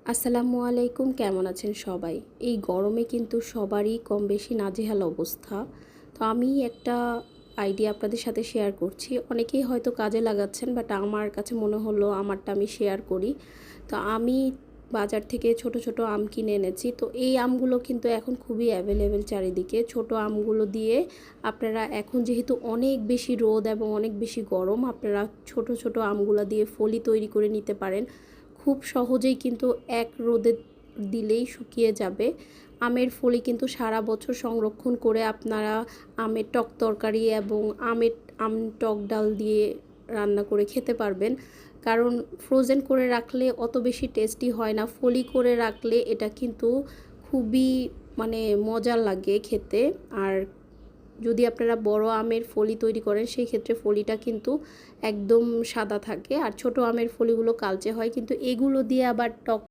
আসসালামু আলাইকুম, কেমন আছেন সবাই? এই গরমে কিন্তু সবারই কম বেশি নাজেহাল অবস্থা। তো আমি একটা আইডিয়া আপনাদের সাথে শেয়ার করছি। অনেকেই হয়তো কাজে লাগাচ্ছেন, বাট আমার কাছে মনে হলো আমারটা আমি শেয়ার করি। তো আমি বাজার থেকে ছোট ছোট আম কিনে এনেছি। তো এই আমগুলো কিন্তু এখন খুবই অ্যাভেলেবেল চারিদিকে। ছোট আমগুলো দিয়ে আপনারা এখন যেহেতু অনেক বেশি রোদ এবং অনেক বেশি গরম, আপনারা ছোট ছোট আমগুলো দিয়ে ফলি তৈরি করে নিতে পারেন। খুব সহজেই কিন্তু এক রোদে দিলেই শুকিয়ে যাবে। আমের ফলি কিন্তু সারা বছর সংরক্ষণ করে আপনারা আমের টক তরকারি এবং আম টক ডাল দিয়ে রান্না করে খেতে পারবেন। কারণ ফ্রোজেন করে রাখলে অত বেশি টেস্টি হয় না। ফলি করে রাখলে এটা কিন্তু খুবই মজা লাগে খেতে। আর যদি আপনারা বড় আমের ফলি তৈরি করেন সেই ক্ষেত্রে ফলিটা কিন্তু একদম সাদা থাকে, আর ছোট আমের ফলিগুলো কালচে হয়। কিন্তু এগুলো দিয়ে আবার টক